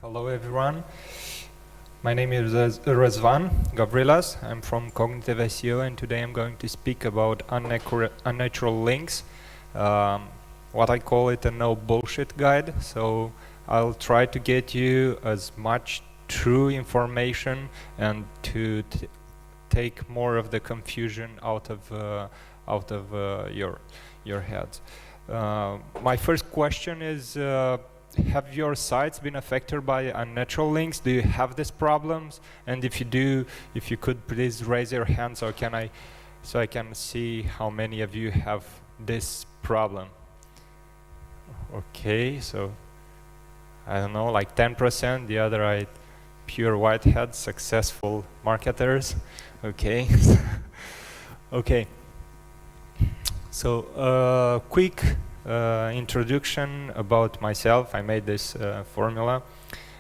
Hello everyone. My name is Razvan, Gavrilas. I'm from Cognitive SEO, and today I'm going to speak about unnatural links. What I call it a no bullshit guide. So I'll try to get you as much true information and to take more of the confusion out of your heads. My first question is, have your sites been affected by unnatural links? Do you have these problems? And if you do, if you could please raise your hand so I can see how many of you have this problem. Okay, so I don't know, like 10%. The other are pure whiteheads, successful marketers. Okay. Okay. So quick introduction about myself. I made this formula.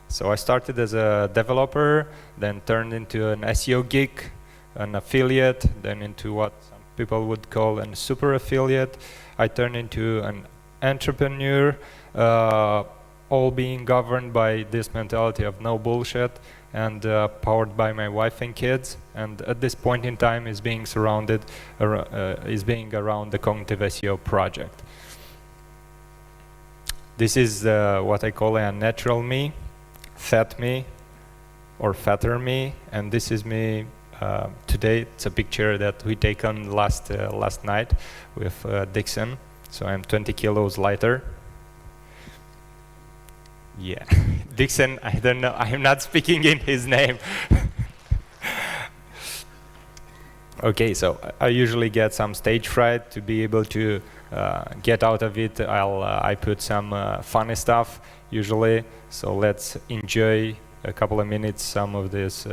So I started as a developer, then turned into an SEO geek, an affiliate, then into what some people would call a super affiliate. I turned into an entrepreneur, all being governed by this mentality of no bullshit, and powered by my wife and kids. And at this point in time is being surrounded, around the Cognitive SEO project. This is what I call a natural me, fat me, or fatter me, and this is me today. It's a picture that we taken last night with Dixon. So I'm 20 kilos lighter. Yeah, Dixon, I don't know, I'm not speaking in his name. Okay, so I usually get some stage fright. To be able to get out of it, I put some funny stuff usually. So let's enjoy a couple of minutes some of these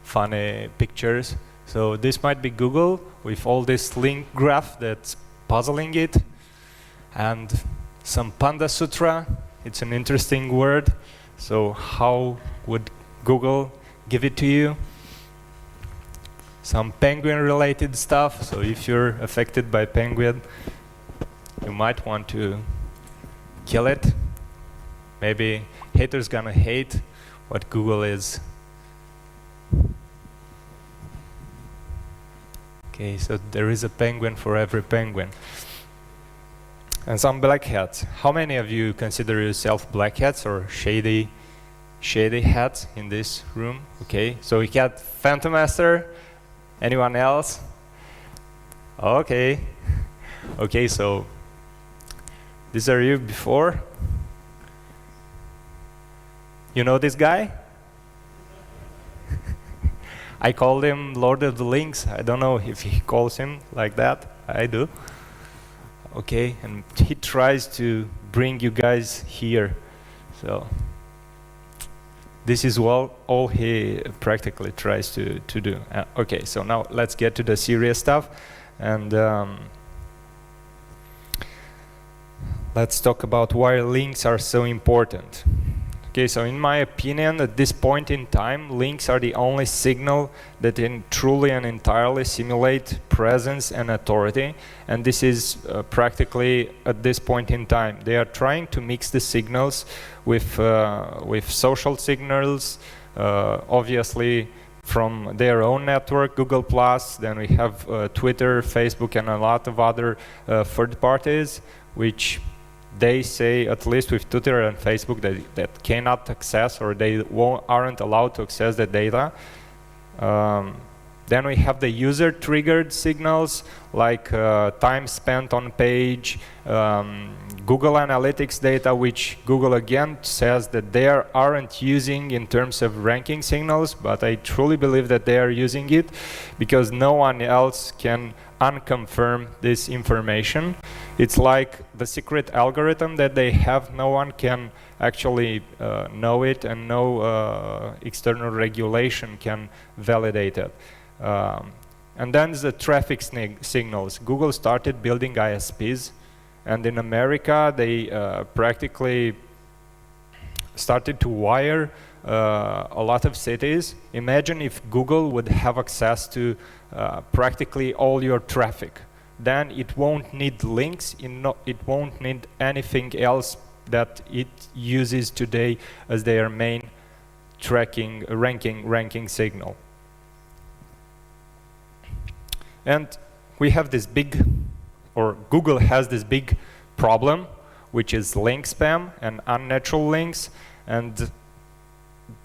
funny pictures. So this might be Google with all this link graph that's puzzling it, and some Panda Sutra. It's an interesting word. So how would Google give it to you? Some penguin related stuff. So if you're affected by penguin, you might want to kill it. Maybe haters gonna hate what Google is. Okay, so there is a penguin for every penguin. And some black hats. How many of you consider yourself black hats or shady hats in this room? Okay, so we got Phantom Master. Anyone else? Okay. Okay, so these are you before. You know this guy? I called him Lord of the Links. I don't know if he calls him like that. I do. Okay, and he tries to bring you guys here. So this is all he practically tries to do. Okay, so now let's get to the serious stuff, and let's talk about why links are so important. Okay, so in my opinion, at this point in time, links are the only signal that can truly and entirely simulate presence and authority, and this is practically at this point in time. They are trying to mix the signals with social signals, obviously from their own network, Google+, then we have Twitter, Facebook, and a lot of other third parties, which they say, at least with Twitter and Facebook, that cannot access, or they aren't allowed to access the data. Then we have the user-triggered signals, like time spent on page, Google Analytics data, which Google again says that they aren't using in terms of ranking signals, but I truly believe that they are using it because no one else can unconfirm this information. It's like the secret algorithm that they have. No one can actually know it, and no external regulation can validate it. And then the traffic signals. Google started building ISPs, and in America they practically started to wire a lot of cities. Imagine if Google would have access to practically all your traffic. Then it won't need links, it won't need anything else that it uses today as their main ranking signal. And we have this big, or Google has this big problem, which is link spam and unnatural links, and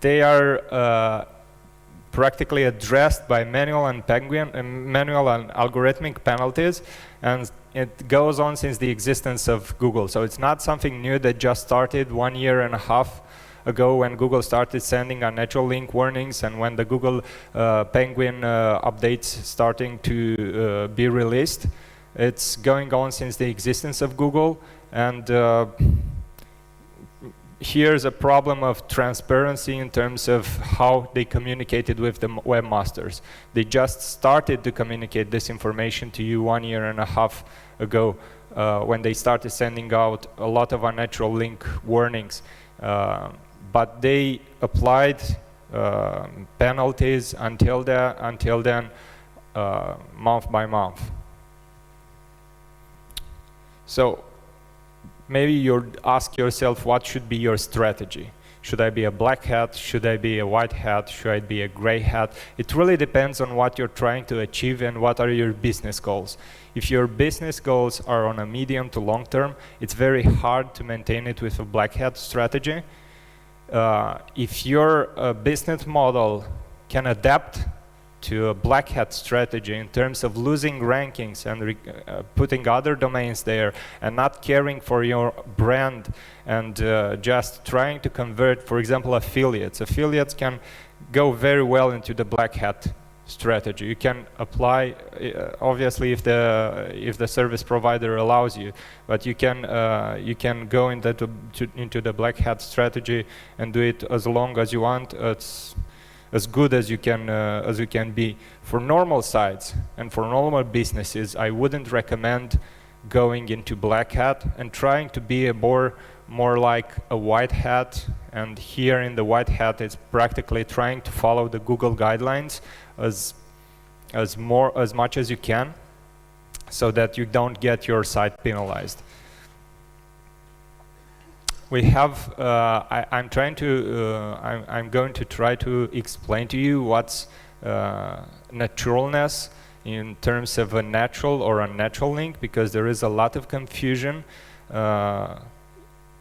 they are practically addressed by manual and algorithmic penalties, and it goes on since the existence of Google. So it's not something new that just started 1.5 years ago when Google started sending unnatural link warnings, and when the Google Penguin updates starting to be released. It's going on since the existence of Google, and here's a problem of transparency in terms of how they communicated with the webmasters. They just started to communicate this information to you 1.5 years ago when they started sending out a lot of unnatural link warnings. But they applied penalties until then, month by month. So maybe you ask yourself, what should be your strategy? Should I be a black hat? Should I be a white hat? Should I be a gray hat? It really depends on what you're trying to achieve and what are your business goals. If your business goals are on a medium to long term, it's very hard to maintain it with a black hat strategy. If your business model can adapt to a black hat strategy in terms of losing rankings and putting other domains there and not caring for your brand and just trying to convert, for example, affiliates. Affiliates can go very well into the black hat strategy. You can apply, obviously, if the service provider allows you, but you can go into the black hat strategy and do it as long as you want. It's as good as you can be. For normal sites and for normal businesses, I wouldn't recommend going into black hat and trying to be a more like a white hat. And here in the white hat, it's practically trying to follow the Google guidelines as much as you can, so that you don't get your site penalized. We have. I'm going to try to explain to you what's naturalness in terms of a natural or unnatural link, because there is a lot of confusion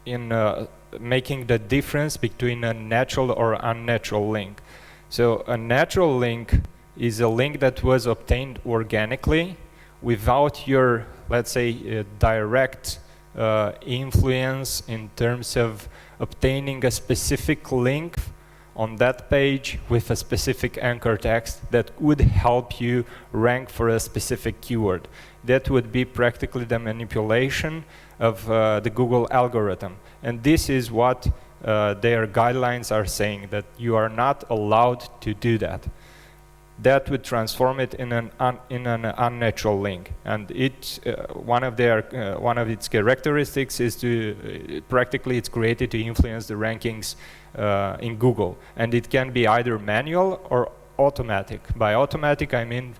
in making the difference between a natural or unnatural link. So a natural link is a link that was obtained organically without your, let's say, direct influence in terms of obtaining a specific link on that page with a specific anchor text that would help you rank for a specific keyword. That would be practically the manipulation of the Google algorithm. And this is what their guidelines are saying, that you are not allowed to do that. That would transform it in an unnatural link, and one of its characteristics is to practically it's created to influence the rankings in Google, and it can be either manual or automatic. By automatic, I mean,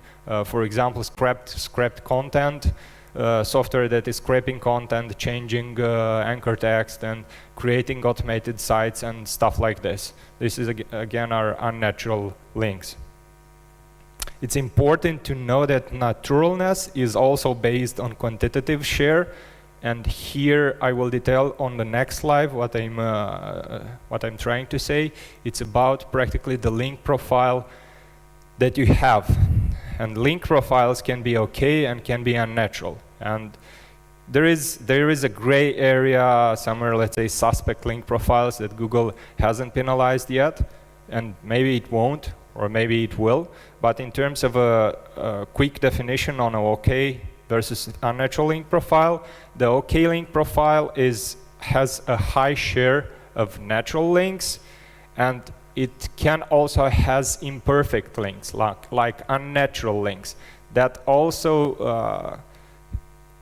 for example, scrapped content, software that is scraping content, changing anchor text, and creating automated sites and stuff like this. This is again our unnatural links. It's important to know that naturalness is also based on quantitative share, and here I will detail on the next slide what I'm trying to say. It's about practically the link profile that you have, and link profiles can be okay and can be unnatural, and there is a gray area somewhere, let's say suspect link profiles that Google hasn't penalized yet, and maybe it won't, or maybe it will. But in terms of a quick definition on an OK versus unnatural link profile, the OK link profile has a high share of natural links, and it can also has imperfect links, like unnatural links. That also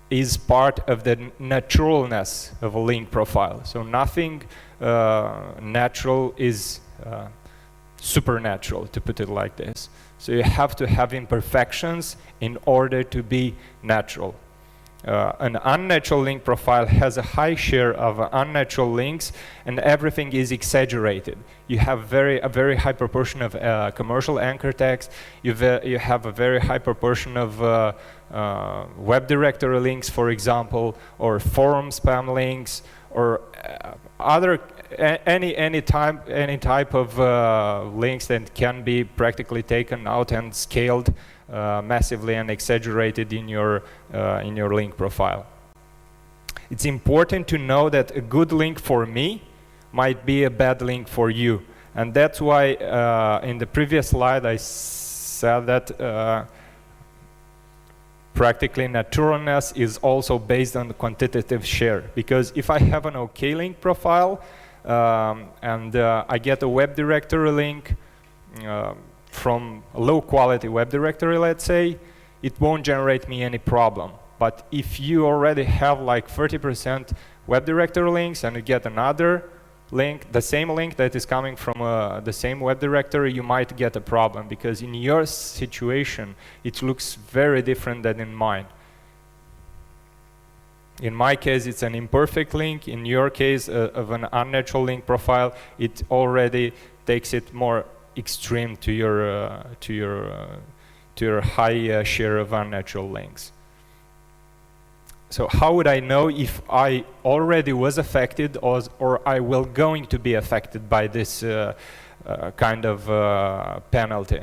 is part of the naturalness of a link profile. So nothing natural is supernatural, to put it like this. So you have to have imperfections in order to be natural. An unnatural link profile has a high share of unnatural links, and everything is exaggerated. You have a very high proportion of commercial anchor text. You have a very high proportion of web directory links, for example, or forum spam links, or any type of links that can be practically taken out and scaled massively and exaggerated in your link profile. It's important to know that a good link for me might be a bad link for you, and that's why in the previous slide I said that practically naturalness is also based on the quantitative share, because if I have an OK link profile and I get a web directory link from a low quality web directory, let's say, it won't generate me any problem. But if you already have like 30% web directory links and you get another link, the same link that is coming from the same web directory, you might get a problem, because in your situation it looks very different than in mine. In my case, it's an imperfect link. In your case, of an unnatural link profile, it already takes it more extreme to your high share of unnatural links. So how would I know if I already was affected or I will going to be affected by this kind of penalty?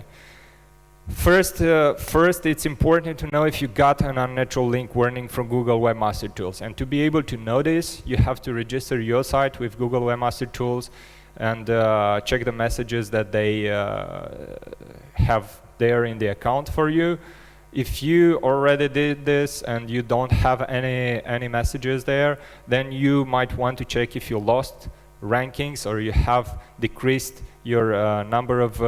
First, it's important to know if you got an unnatural link warning from Google Webmaster Tools. And to be able to know this, you have to register your site with Google Webmaster Tools and check the messages that they have there in the account for you. If you already did this and you don't have any messages there, then you might want to check if you lost rankings or you have decreased your number of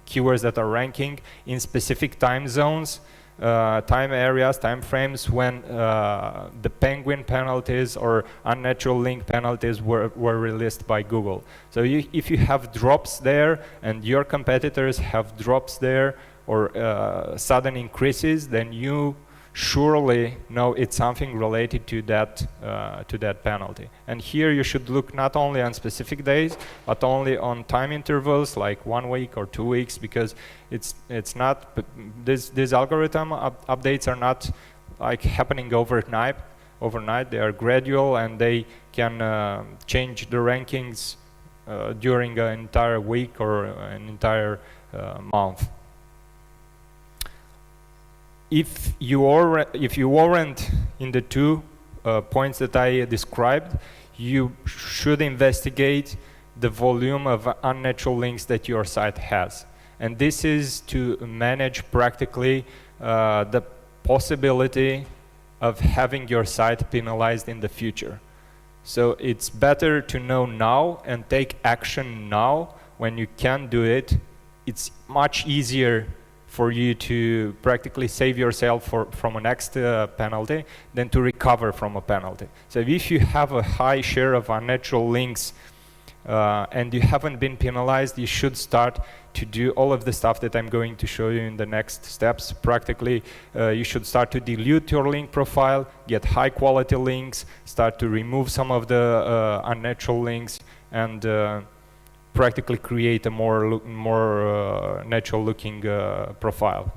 keywords that are ranking in specific time zones, time areas, time frames when the penguin penalties or unnatural link penalties were released by Google. So if you have drops there and your competitors have drops there or sudden increases, then you surely know it's something related to that penalty. And here you should look not only on specific days, but only on time intervals like 1 week or 2 weeks, because it's not these algorithm updates are not like happening overnight. They are gradual and they can change the rankings during an entire week or an entire month. If you weren't in the two points that I described, you should investigate the volume of unnatural links that your site has. And this is to manage practically the possibility of having your site penalized in the future. So it's better to know now and take action now when you can do it. It's much easier for you to practically save yourself from a next penalty than to recover from a penalty. So if you have a high share of unnatural links and you haven't been penalized, you should start to do all of the stuff that I'm going to show you in the next steps. Practically, you should start to dilute your link profile, get high quality links, start to remove some of the unnatural links, and practically create a more natural looking profile.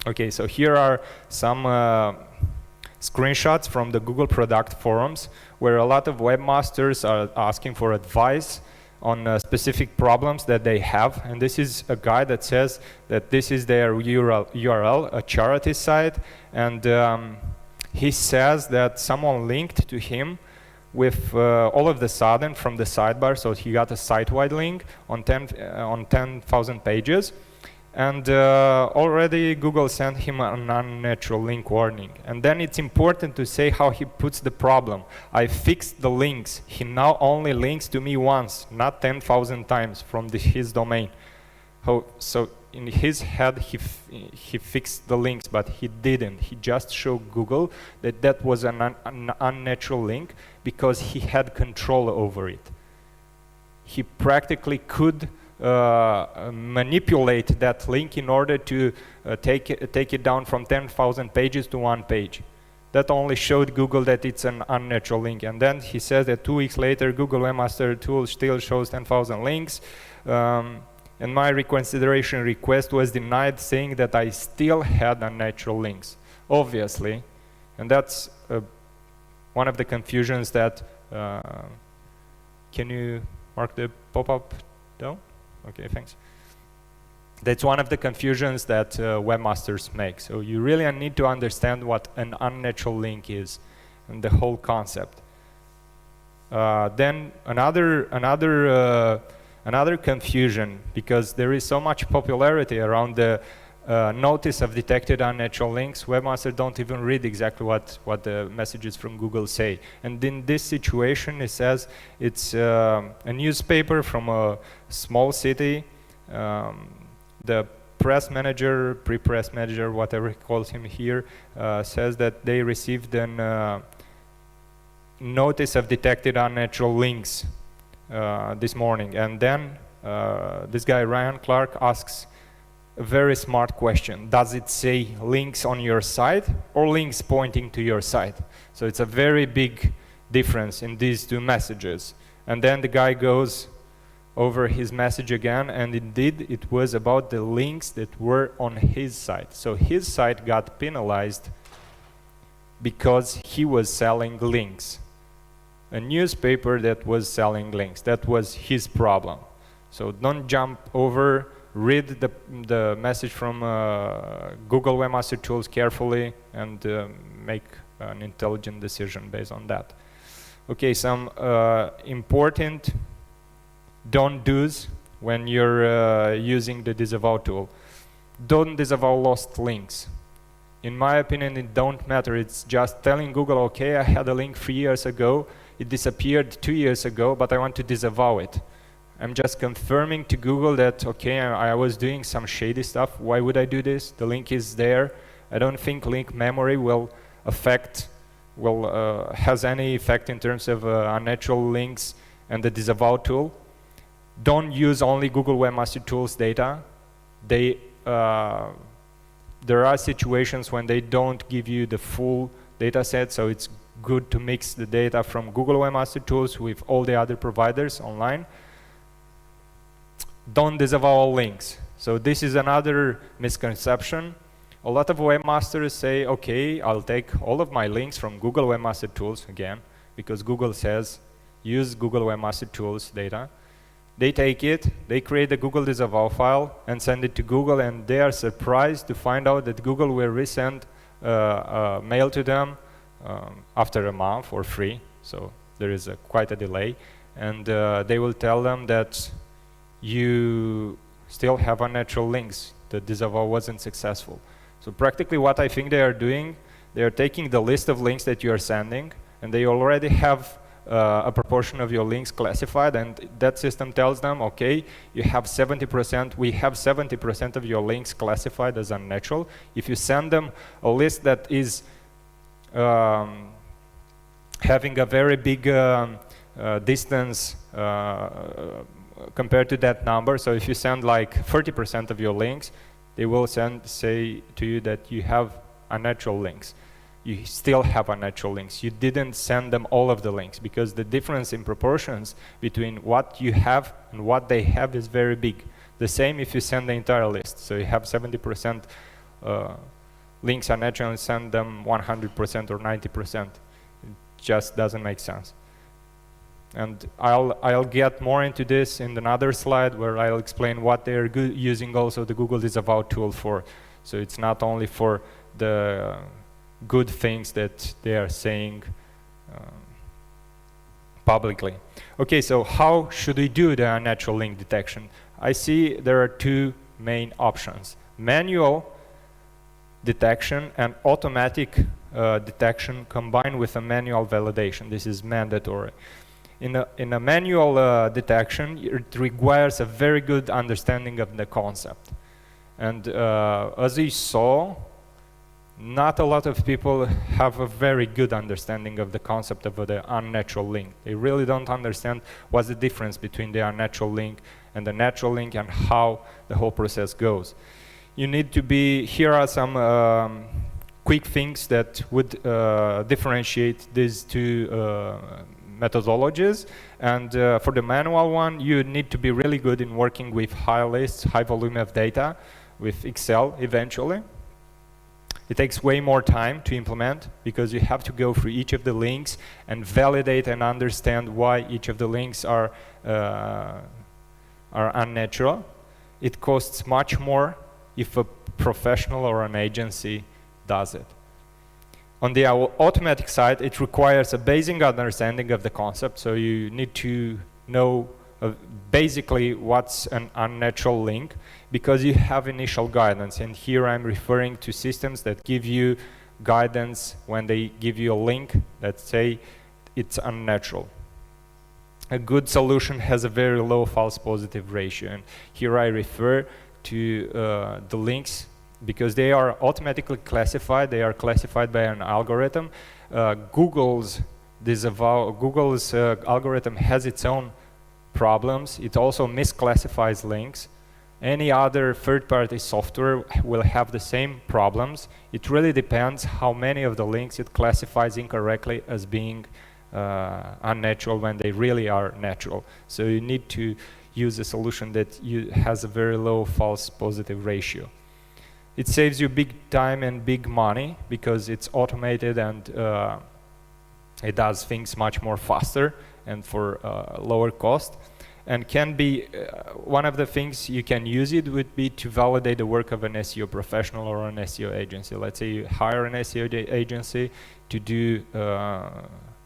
Okay, so here are some screenshots from the Google product forums where a lot of webmasters are asking for advice on specific problems that they have. And this is a guy that says that this is their URL, a charity site, and he says that someone linked to him with all of the sudden from the sidebar, so he got a site-wide link on 10,000 pages, and already Google sent him an unnatural link warning. And then it's important to say how he puts the problem. I fixed the links. He now only links to me once, not 10,000 times from his domain. So in his head, he fixed the links, but he didn't. He just showed Google that was an unnatural link because he had control over it. He practically could manipulate that link in order to take it down from 10,000 pages to 1 page. that only showed Google that it's an unnatural link. And then he says that 2 weeks later, Google Webmaster Tool still shows 10,000 links. And my reconsideration request was denied, saying that I still had unnatural links, obviously. And that's one of the confusions that, can you mark the pop-up down? Okay, thanks. That's one of the confusions that webmasters make. So you really need to understand what an unnatural link is and the whole concept. Then another confusion, because there is so much popularity around the notice of detected unnatural links, webmasters don't even read exactly what the messages from Google say. And in this situation, it says it's a newspaper from a small city. The press manager, pre-press manager, whatever he calls him here, says that they received an notice of detected unnatural links this morning. And then this guy, Ryan Clark, asks a very smart question. Does it say links on your site or links pointing to your site? So it's a very big difference in these two messages. And then the guy goes over his message again, and indeed it was about the links that were on his site. So his site got penalized because he was selling links. A newspaper that was selling links. That was his problem. So don't jump over, read the message from Google Webmaster Tools carefully and make an intelligent decision based on that. Okay, some important don't-dos when you're using the disavow tool. Don't disavow lost links. In my opinion, it don't matter. It's just telling Google, okay, I had a link 3 years ago, it disappeared 2 years ago, but I want to disavow it. I'm just confirming to Google that, okay, I was doing some shady stuff. Why would I do this? The link is there. I don't think link memory will has any effect in terms of unnatural links and the disavow tool. Don't use only Google Webmaster Tools data. There are situations when they don't give you the full data set, so it's good to mix the data from Google Webmaster Tools with all the other providers online. Don't disavow all links. So this is another misconception. A lot of webmasters say, okay, I'll take all of my links from Google Webmaster Tools again, because Google says use Google Webmaster Tools data. They take it, they create a Google disavow file and send it to Google, and they are surprised to find out that Google will resend a mail to them after a month or free. So there is quite a delay. And they will tell them that you still have unnatural links. The disavow wasn't successful. So practically what I think they are doing, they are taking the list of links that you are sending, and they already have a proportion of your links classified, and that system tells them, okay, you have 70%, we have 70% of your links classified as unnatural. If you send them a list that is having a very big distance compared to that number, so if you send like 30% of your links, they will say to you that you have unnatural links. You still have unnatural links. You didn't send them all of the links, because the difference in proportions between what you have and what they have is very big. The same if you send the entire list. So you have 70% links unnatural and send them 100% or 90%. It just doesn't make sense. And I'll get more into this in another slide where I'll explain what they're using also the Google disavow tool for. So it's not only for the good things that they are saying publicly. Okay, so how should we do the unnatural link detection? I see there are two main options: manual detection and automatic detection combined with a manual validation. This is mandatory. In a manual detection, it requires a very good understanding of the concept. And as you saw, not a lot of people have a very good understanding of the concept of the unnatural link. They really don't understand what's the difference between the unnatural link and the natural link and how the whole process goes. You need to be, here are some quick things that would differentiate these two methodologies. And for the manual one, you need to be really good in working with high lists, high volume of data, with Excel eventually. It takes way more time to implement because you have to go through each of the links and validate and understand why each of the links are unnatural. It costs much more if a professional or an agency does it. On the automatic side, it requires a basic understanding of the concept, so you need to know basically what's an unnatural link, because you have initial guidance, and here I'm referring to systems that give you guidance when they give you a link that say it's unnatural. A good solution has a very low false positive ratio, and here I refer to the links because they are automatically classified. They are classified by an algorithm. Google's algorithm has its own problems. It also misclassifies links. Any other third-party software will have the same problems. It really depends how many of the links it classifies incorrectly as being unnatural when they really are natural. So you need to use a solution that has a very low false positive ratio. It saves you big time and big money because it's automated and it does things much more faster and for lower cost. And can be one of the things you can use it would be to validate the work of an SEO professional or an SEO agency. Let's say you hire an SEO agency to do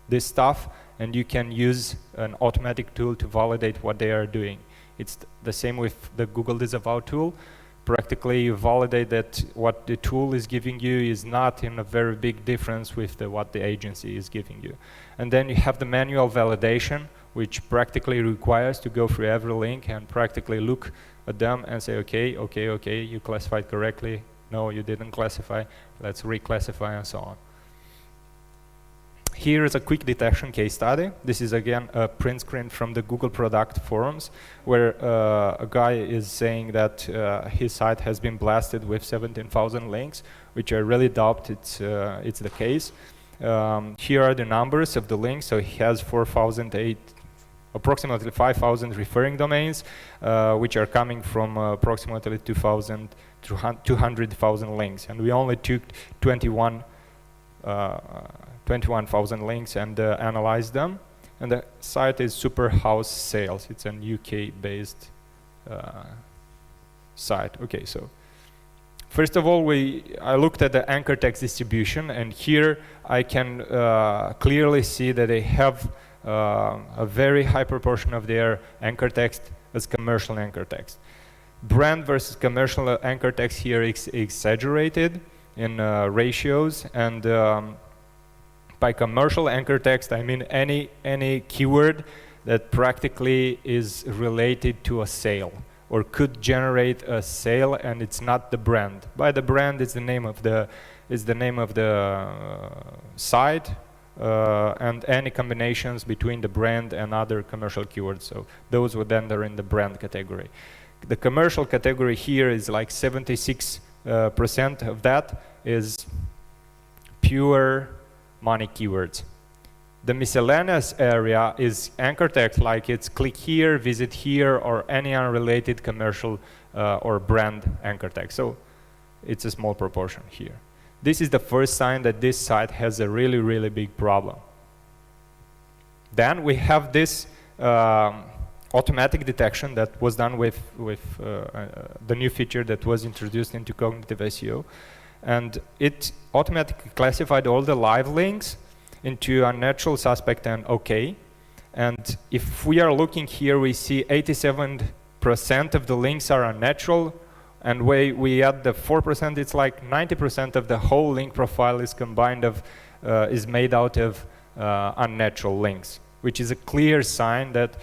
this stuff, and you can use an automatic tool to validate what they are doing. It's the same with the Google Disavow tool. Practically, you validate that what the tool is giving you is not in a very big difference with what the agency is giving you. And then you have the manual validation, which practically requires to go through every link and practically look at them and say, okay, you classified correctly. No, you didn't classify. Let's reclassify and so on. Here is a quick detection case study. This is again a print screen from the Google product forums, where a guy is saying that his site has been blasted with 17,000 links, which I really doubt it's the case. Here are the numbers of the links. So he has approximately 5,000 referring domains, which are coming from approximately 200,000 links, and we only took 21,000 links and analyzed them. And the site is Super House Sales. It's an UK-based site. Okay, so first of all, I looked at the anchor text distribution, and here I can clearly see that they have a very high proportion of their anchor text as commercial anchor text. Brand versus commercial anchor text here is exaggerated in ratios, and by commercial anchor text I mean any keyword that practically is related to a sale or could generate a sale, and it's not the brand. By the brand, it's the name of the site, and any combinations between the brand and other commercial keywords. So those would enter in the brand category. The commercial category here is like 76% of that is pure money keywords. The miscellaneous area is anchor text, like it's click here, visit here, or any unrelated commercial or brand anchor text. So it's a small proportion here. This is the first sign that this site has a really, really big problem. Then we have this automatic detection that was done with the new feature that was introduced into cognitive SEO. And it automatically classified all the live links into unnatural, suspect, and OK. And if we are looking here, we see 87% of the links are unnatural. And we add the 4%, it's like 90% of the whole link profile is is made out of unnatural links, which is a clear sign that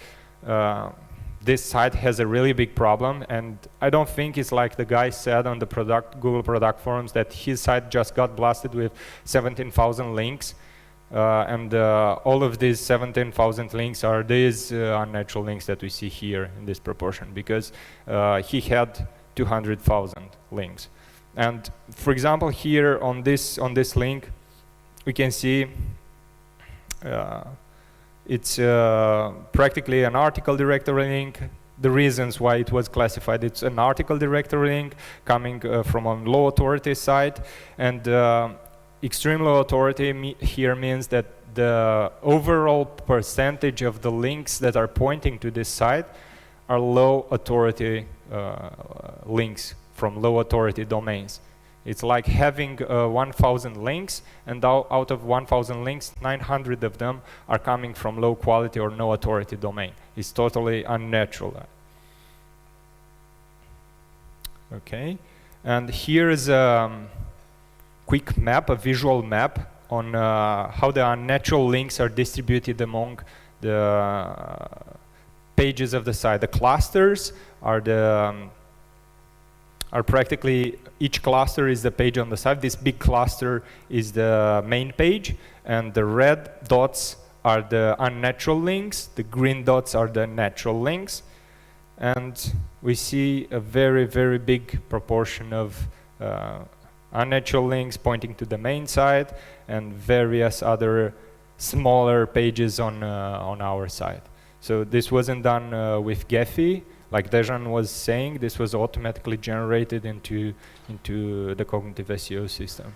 this site has a really big problem. And I don't think it's like the guy said on the Google product forums that his site just got blasted with 17,000 links. And all of these 17,000 links are these unnatural links that we see here in this proportion, because he had 200,000 links. And for example, here on this link, we can see it's practically an article directory link. The reasons why it was classified: it's an article directory link coming from a low authority site, and extreme low authority here means that the overall percentage of the links that are pointing to this site are low authority links from low authority domains. It's like having 1,000 links, and out of 1,000 links, 900 of them are coming from low quality or no authority domain. It's totally unnatural. Okay, and here is a quick map, a visual map on how the unnatural links are distributed among the pages of the site. The clusters are practically, each cluster is the page on the site. This big cluster is the main page, and the red dots are the unnatural links, the green dots are the natural links, and we see a very, very big proportion of unnatural links pointing to the main site and various other smaller pages on our site. So this wasn't done with Gephi. Like Dejan was saying, this was automatically generated into the cognitive SEO system.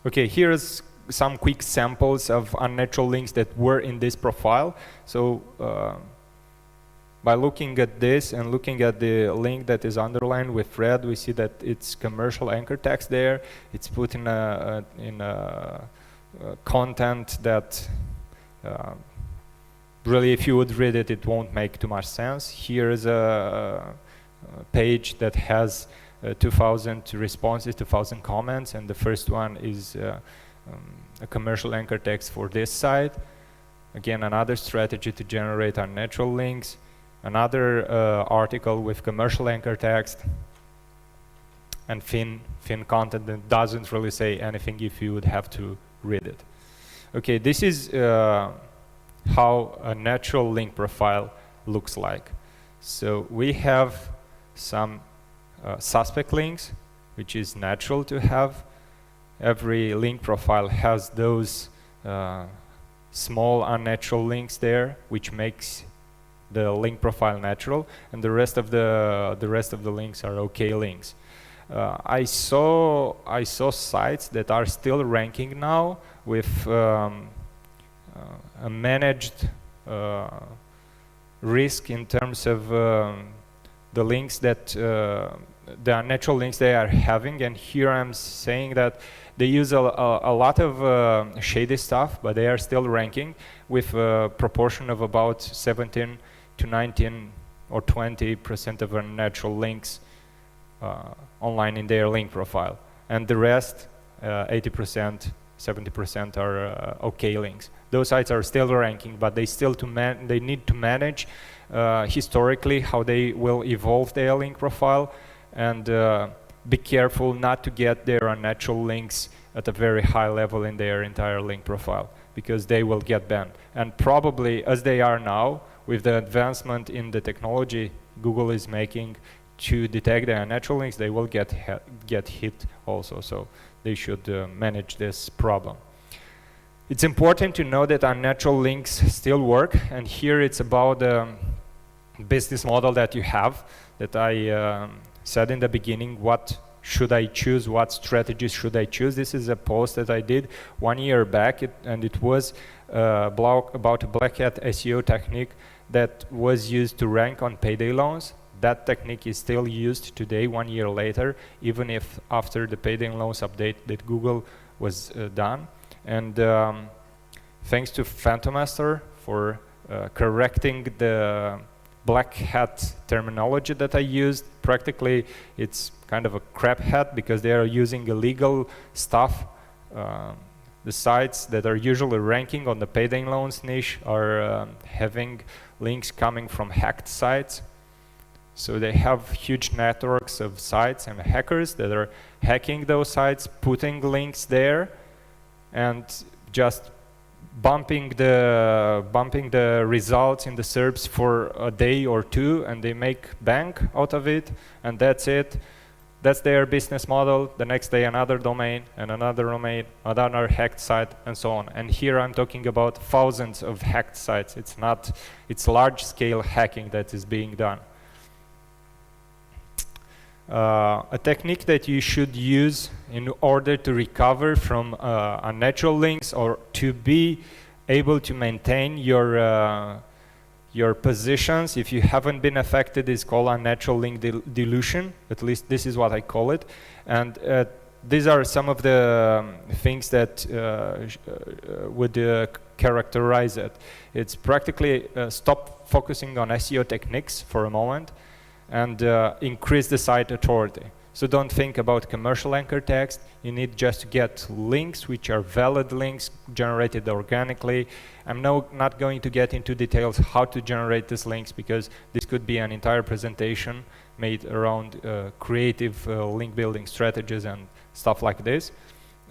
Okay, here's some quick samples of unnatural links that were in this profile. So by looking at this and looking at the link that is underlined with red, we see that it's commercial anchor text there. It's put in a content that really, if you would read it, it won't make too much sense. Here is a page that has 2,000 responses, 2,000 comments, and the first one is a commercial anchor text for this site. Again, another strategy to generate unnatural links. Another article with commercial anchor text and thin content that doesn't really say anything if you would have to read it. Okay, this is how a natural link profile looks like. So we have some suspect links, which is natural to have. Every link profile has those small unnatural links there, which makes the link profile natural, and the rest of the links are okay links. I saw sites that are still ranking now with a managed risk in terms of the links that the unnatural links they are having. And here I'm saying that they use a lot of shady stuff, but they are still ranking with a proportion of about 17 to 19 or 20% of unnatural links online in their link profile, and the rest 80%, 70% are okay links. Those sites are still ranking, but they still they need to manage historically how they will evolve their link profile, and be careful not to get their unnatural links at a very high level in their entire link profile, because they will get banned. And probably, as they are now, with the advancement in the technology Google is making to detect the unnatural links, they will get hit also. So they should manage this problem. It's important to know that unnatural links still work, and here it's about the business model that you have, that I said in the beginning. What should I choose? What strategies should I choose? This is a post that I did 1 year back, and it was a blog about a black hat SEO technique that was used to rank on payday loans. That technique is still used today, 1 year later, even if after the payday loans update that Google was done. And thanks to Phantomaster for correcting the black hat terminology that I used. Practically, it's kind of a crap hat because they are using illegal stuff. The sites that are usually ranking on the payday loans niche are having links coming from hacked sites. So they have huge networks of sites and hackers that are hacking those sites, putting links there, and just bumping the results in the SERPs for a day or two, and they make bank out of it, and that's it. That's their business model. The next day another domain, and another domain, another hacked site, and so on. And here I'm talking about thousands of hacked sites. It's large-scale hacking that is being done. A technique that you should use in order to recover from unnatural links, or to be able to maintain your positions if you haven't been affected, is called unnatural link dilution. At least this is what I call it. And these are some of the things that would characterize it. It's practically stop focusing on SEO techniques for a moment and increase the site authority. So don't think about commercial anchor text. You need just to get links which are valid links generated organically. I'm not going to get into details how to generate these links, because this could be an entire presentation made around creative link building strategies and stuff like this.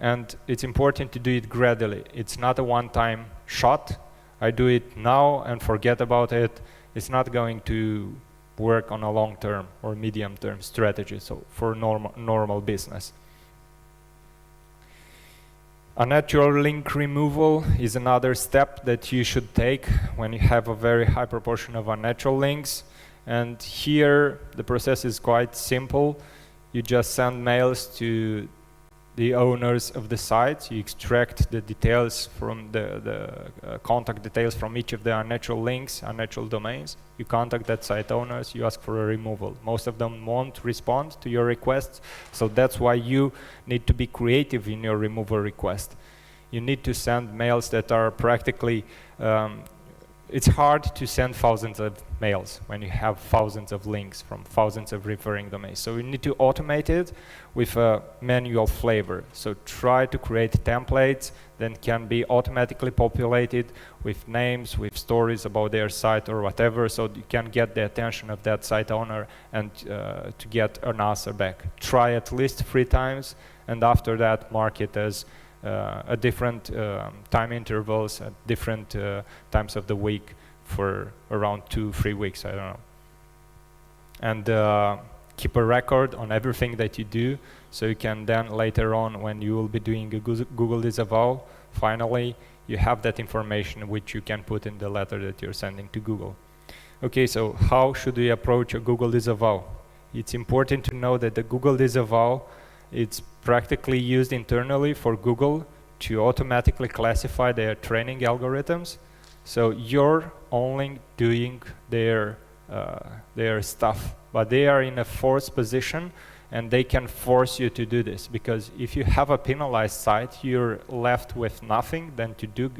And it's important to do it gradually. It's not a one-time shot. I do it now and forget about it. It's not going to work on a long-term or medium-term strategy, so for normal business. Unnatural link removal is another step that you should take when you have a very high proportion of unnatural links. And here the process is quite simple. You just send mails to the owners of the site. You extract the details from the contact details from each of the unnatural links, unnatural domains. You contact that site owners, you ask for a removal. Most of them won't respond to your requests, so that's why you need to be creative in your removal request. You need to send mails that are practically, it's hard to send thousands of mails when you have thousands of links from thousands of referring domains. So you need to automate it with a manual flavor. So try to create templates that can be automatically populated with names, with stories about their site or whatever, so you can get the attention of that site owner and to get an answer back. Try at least 3 times, and after that mark it as at different time intervals at different times of the week for around 2-3 weeks, I don't know. And keep a record on everything that you do, so you can then later on, when you will be doing a Google disavow, finally you have that information which you can put in the letter that you're sending to Google. Okay, so how should we approach a Google disavow? It's important to know that the Google disavow, it's practically used internally for Google to automatically classify their training algorithms. So you're only doing their stuff, but they are in a forced position and they can force you to do this, because if you have a penalized site, you're left with nothing than to do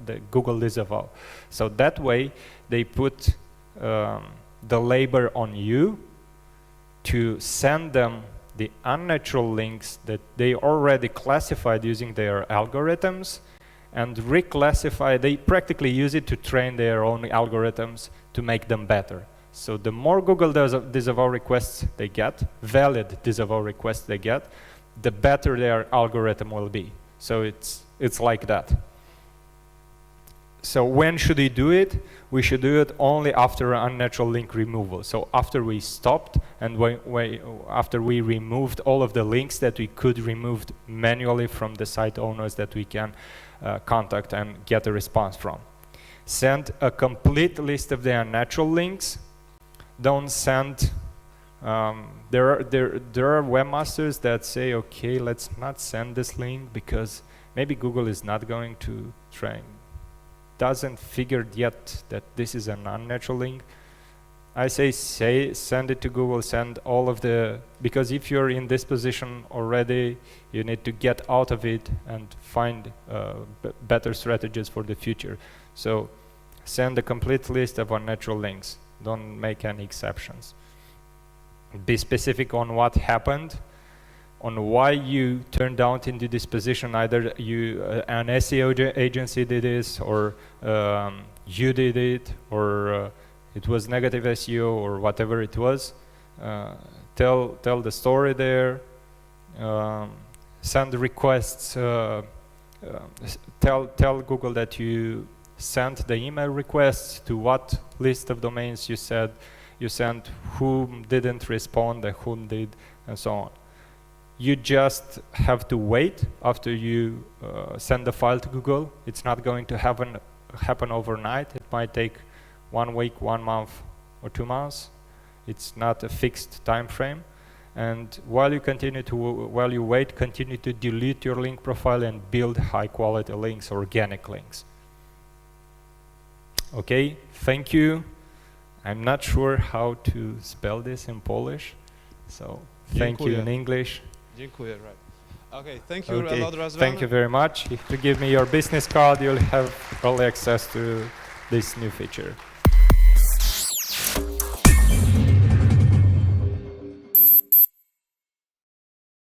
the Google disavow. So that way they put the labor on you to send them the unnatural links that they already classified using their algorithms, and reclassify. They practically use it to train their own algorithms to make them better. So the more Google disavow requests they get, valid disavow requests they get, the better their algorithm will be. So it's like that. So when should we do it? We should do it only after unnatural link removal. So after we stopped and after we removed all of the links that we could remove manually from the site owners that we can contact and get a response from. Send a complete list of the unnatural links. Don't send, there are webmasters that say, okay, let's not send this link because maybe Google is not going to train, doesn't figure yet that this is an unnatural link. I say send it to Google, send all of the, because if you're in this position already, you need to get out of it and find better strategies for the future. So send a complete list of unnatural links. Don't make any exceptions. Be specific on what happened, on why you turned out into this position. Either you, an SEO agency did this, or you did it, or it was negative SEO, or whatever it was. Tell the story there. Send requests tell Google that you sent the email requests, to what list of domains you sent, whom didn't respond and whom did, and so on. You just have to wait after you send the file to Google. It's not going to happen overnight. It might take 1 week, 1 month, or 2 months. It's not a fixed time frame. And while you wait, continue to delete your link profile and build high-quality links, organic links. Okay, thank you. I'm not sure how to spell this in Polish, so thank you in English. Dziękuję, right. Okay, thank you a lot, Razvan. Thank you very much. If you give me your business card, you'll have early access to this new feature.